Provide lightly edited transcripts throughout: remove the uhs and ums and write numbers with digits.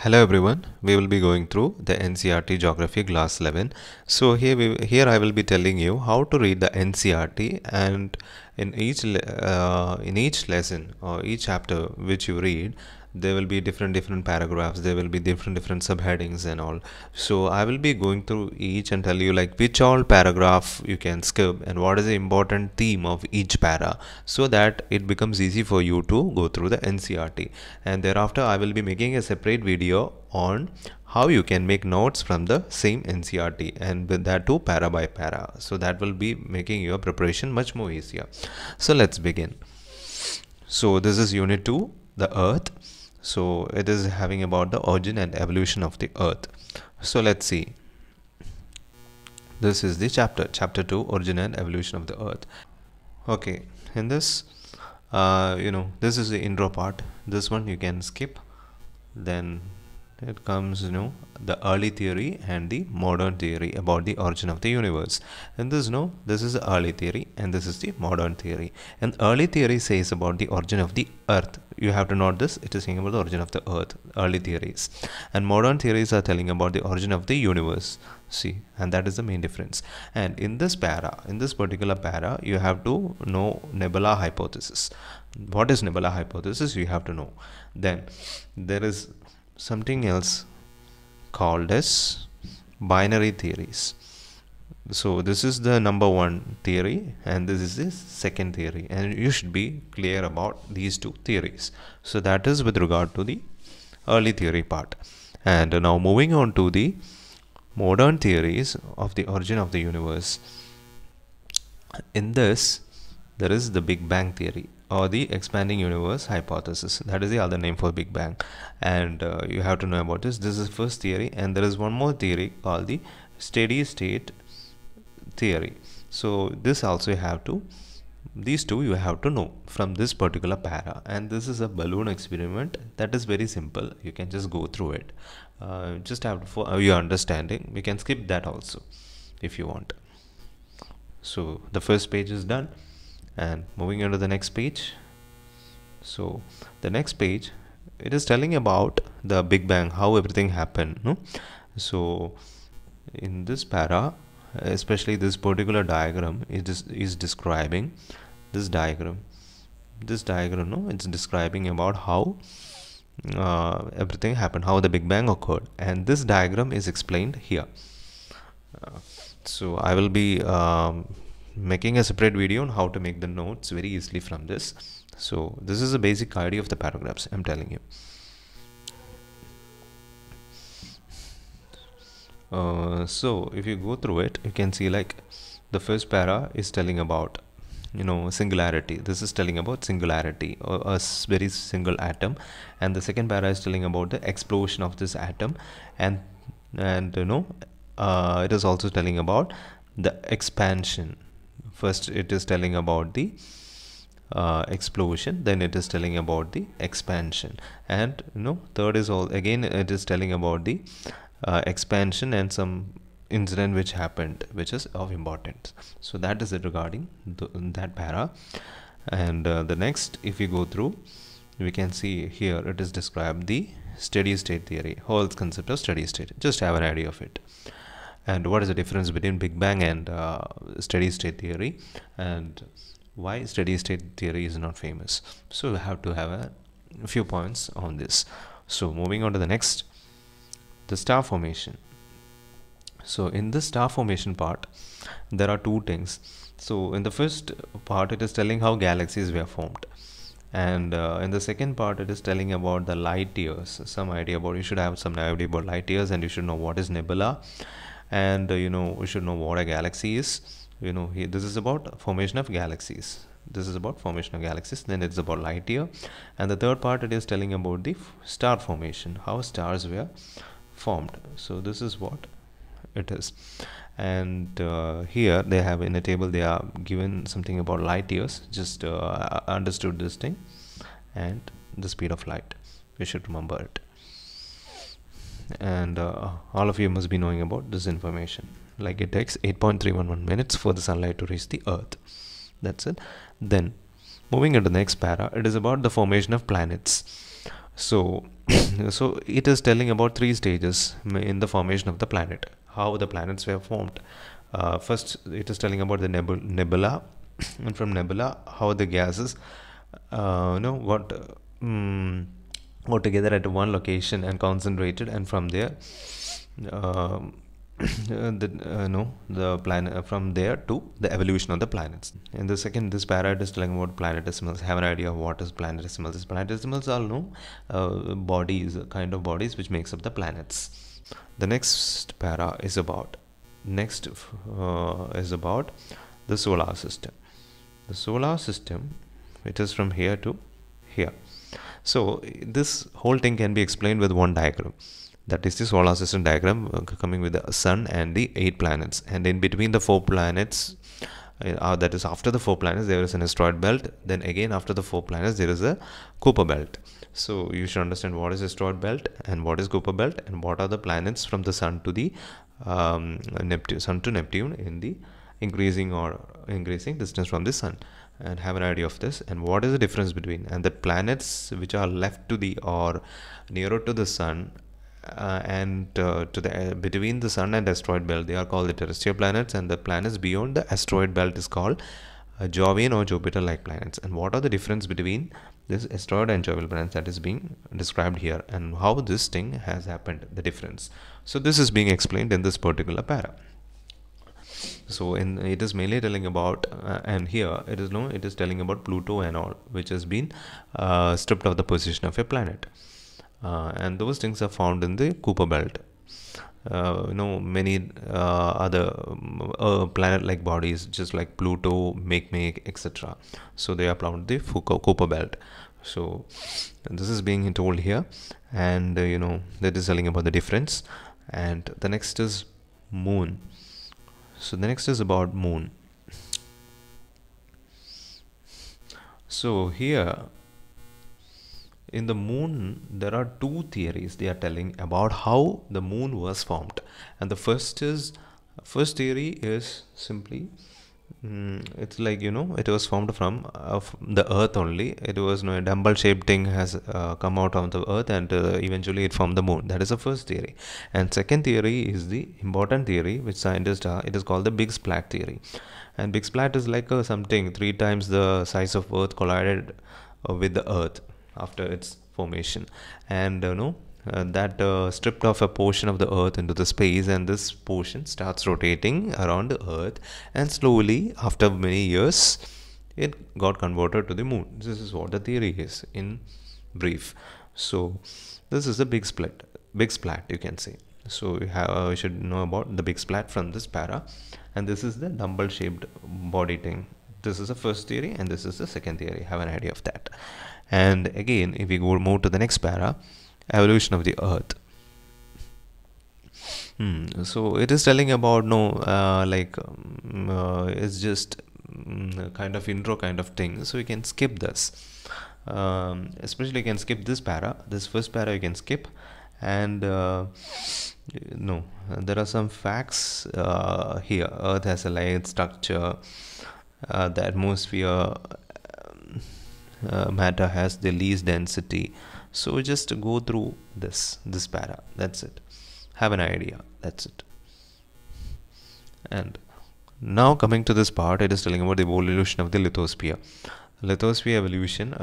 Hello everyone, we will be going through the NCERT Geography Class 11. So here I will be telling you how to read the NCERT, and in each lesson or each chapter which you read, there will be different paragraphs, there will be different subheadings and all. So I will be going through each and tell you like which all paragraph you can skip and what is the important theme of each para, so that it becomes easy for you to go through the NCERT. And thereafter I will be making a separate video on how you can make notes from the same NCERT, and with that too para by para, so that will be making your preparation much more easier. So let's begin. So this is unit 2, the earth. So it is having about the origin and evolution of the earth. So let's see. This is the chapter 2, origin and evolution of the earth. Okay, in this this is the intro part. This one you can skip. Then it comes the early theory and the modern theory about the origin of the universe. And this is the early theory and this is the modern theory. And early theory says about the origin of the earth. You have to note this, it is saying about the origin of the earth, early theories. And modern theories are telling about the origin of the universe. See, and that is the main difference. And in this particular para, you have to know nebula hypothesis. What is nebula hypothesis? You have to know. Then there is something else called as binary theories. So this is the number 1 theory and this is the second theory, and you should be clear about these two theories. So that is with regard to the early theory part. And now moving on to the modern theories of the origin of the universe. In this, there is the Big Bang theory or the expanding universe hypothesis. That is the other name for Big Bang, and you have to know about this. This is the first theory, and there is one more theory called the steady state theory. So this also you have to, these two you have to know from this particular para. And this is a balloon experiment that is very simple. You can just go through it. Just have to, for your understanding, we can skip that also if you want. So the first page is done, and moving on to the next page. So the next page, it is telling about the Big Bang, how everything happened, no? So in this para, especially this particular diagram is describing this diagram, no, it's describing about how everything happened, how the Big Bang occurred, and this diagram is explained here. So I will be making a separate video on how to make the notes very easily from this. So this is a basic idea of the paragraphs I'm telling you. So if you go through it, you can see like the first para is telling about singularity. This is telling about singularity, or a very single atom, and the second para is telling about the explosion of this atom, and it is also telling about the expansion. First it is telling about the explosion, then it is telling about the expansion, and third is all again it is telling about the expansion and some incident which happened which is of importance. So that is it regarding that para. And the next, if you go through, we can see here it is described the steady state theory, whole concept of steady state. Just have an idea of it, and what is the difference between Big Bang and steady state theory, and why steady state theory is not famous. So we have to have a few points on this. So moving on to the next, the star formation. So in the star formation part, there are two things. So in the first part, it is telling how galaxies were formed, and in the second part, it is telling about the light years. Some idea about, you should have some idea about light years, and you should know what is nebula, and we should know what a galaxy is. Here, this is about formation of galaxies. Then it's about light year, and the third part, it is telling about the star formation, how stars were formed. So this is what it is. And here they have in a table, they are given something about light years. Just understood this thing, and the speed of light, we should remember it. And all of you must be knowing about this information, like it takes 8.311 minutes for the sunlight to reach the earth. That's it. Then moving into the next para, it is about the formation of planets. So so it is telling about three stages in the formation of the planet, how the planets were formed. First it is telling about the nebula and from nebula how the gases got together at one location and concentrated, and from there um, the planet, from there to the evolution of the planets. In the second, this para is telling about planetesimals. Have an idea of what is planetesimals. Planetesimals all know bodies, kind of bodies which makes up the planets. The next para is about the solar system. The solar system, it is from here to here. So this whole thing can be explained with one diagram. That is the solar system diagram, coming with the sun and the 8 planets, and in between the 4 planets, that is after the 4 planets there is an asteroid belt, then again after the 4 planets there is a Kuiper belt. So you should understand what is asteroid belt and what is Kuiper belt and what are the planets from the sun to the Neptune in the increasing distance from the sun, and have an idea of this, and what is the difference between, and the planets which are left to the or nearer to the sun and to the between the sun and asteroid belt, they are called the terrestrial planets, and the planets beyond the asteroid belt is called Jovian or Jupiter like planets. And what are the difference between this asteroid and Jovian planets, that is being described here, and how this thing has happened, the difference. So this is being explained in this particular para. So it is mainly telling about and here it is telling about Pluto and all, which has been stripped of the position of a planet, and those things are found in the Kuiper belt. Many other planet like bodies just like Pluto, Makemake, etc. So they are found in the Kuiper belt. So this is being told here, and that is telling about the difference. And the next is moon. So the next is about moon. So here in the moon there are two theories they are telling about how the moon was formed. And the first theory is simply it's like it was formed from the earth only. It was a dumbbell shaped thing has come out of the earth, and eventually it formed the moon. That is the first theory. And second theory is the important theory which scientists are, it is called the big splat theory. And big splat is like something 3 times the size of earth collided with the earth after its formation, and that stripped off a portion of the earth into the space, and this portion starts rotating around the earth, and slowly after many years it got converted to the moon. This is what the theory is in brief. So this is the big splat you can say. So you should know about the big splat from this para, and this is the dumbbell shaped body thing. This is the first theory and this is the second theory. Have an idea of that. And again, if we move to the next para, evolution of the earth. So it is telling about it's just kind of intro kind of thing, so you can skip this. Especially you can skip this first para you can skip. And there are some facts here. Earth has a layered structure. The atmosphere matter has the least density. So just go through this para, that's it. Have an idea, that's it. And now coming to this part, it is telling about the evolution of the lithosphere. Lithosphere evolution,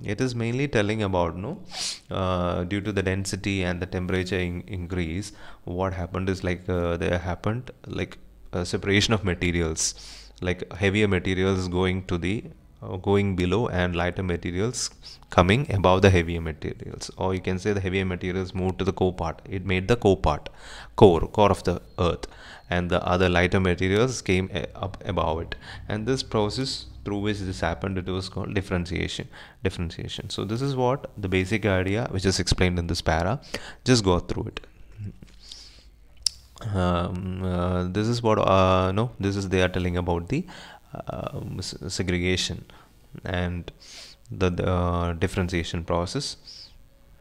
it is mainly telling about due to the density and the temperature increase, what happened is there happened a separation of materials, like heavier materials going to the going below and lighter materials coming above the heavier materials, or you can say the heavier materials moved to the core part. It made the core of the earth, and the other lighter materials came up above it. And this process through which this happened, it was called differentiation. So this is what the basic idea which is explained in this para. Just go through it. This is what they are telling about the segregation and the differentiation process.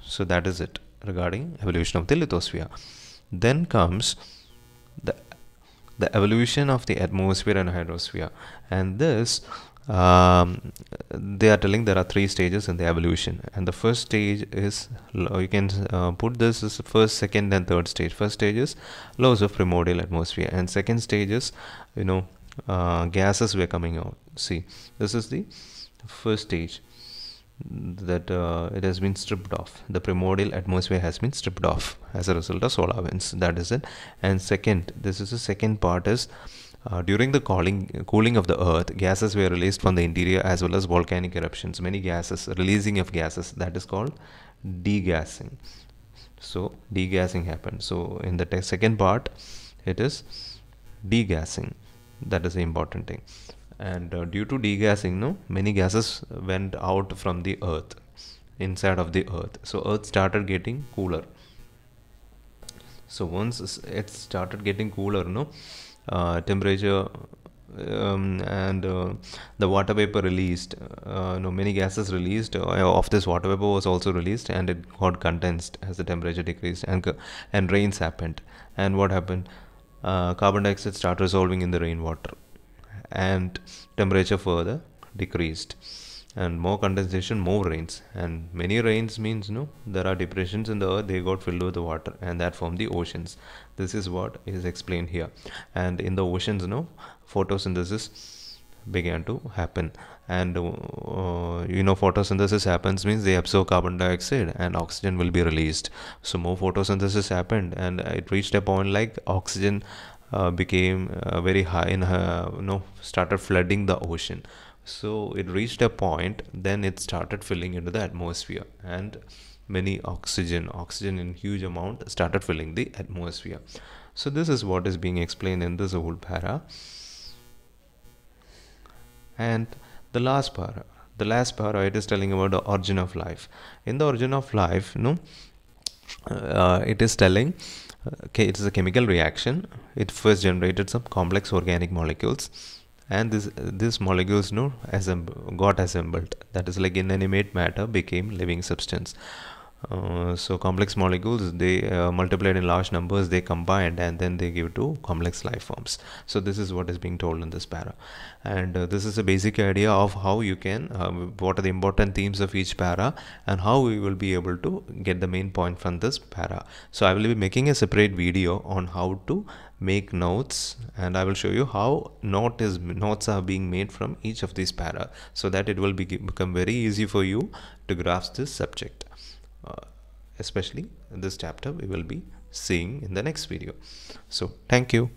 So that is it regarding evolution of the lithosphere. Then comes the evolution of the atmosphere and hydrosphere, and this they are telling there are 3 stages in the evolution, and the first stage is you can put this as the first, second, and third stage. First stage is laws of primordial atmosphere, and second stage is gases were coming out. See, this is the first stage, that it has been stripped off. The primordial atmosphere has been stripped off as a result of solar winds. That is it. And second, this is the second part is during the cooling of the earth, gases were released from the interior as well as volcanic eruptions. Many gases, releasing of gases, that is called degassing. So degassing happened. So in the second part, it is degassing. That is the important thing. And due to degassing, many gases went out from the earth, inside of the earth. So earth started getting cooler. So once it started getting cooler, temperature and the water vapor released, many gases released of this water vapor was also released, and it got condensed as the temperature decreased, and rains happened. And what happened? Carbon dioxide started dissolving in the rainwater, and temperature further decreased, and more condensation, more rains. And many rains means there are depressions in the earth, they got filled with the water, and that formed the oceans. This is what is explained here. And in the oceans, photosynthesis began to happen. And photosynthesis happens means they absorb carbon dioxide and oxygen will be released. So more photosynthesis happened, and it reached a point like oxygen became very high in started flooding the ocean. So it reached a point, then it started filling into the atmosphere, and many oxygen in huge amount started filling the atmosphere. So this is what is being explained in this whole para. And the last para, it is telling about the origin of life. In the origin of life, it is telling, okay, it is a chemical reaction. It first generated some complex organic molecules, and these molecules got assembled. That is like inanimate matter became living substance. So complex molecules, they multiplied in large numbers, they combined, and then they give to complex life forms. So this is what is being told in this para, and this is a basic idea of how you can what are the important themes of each para, and how we will be able to get the main point from this para. So I will be making a separate video on how to make notes, and I will show you how notes are being made from each of these para, so that it will become very easy for you to grasp this subject. Especially in this chapter we will be seeing in the next video. So thank you.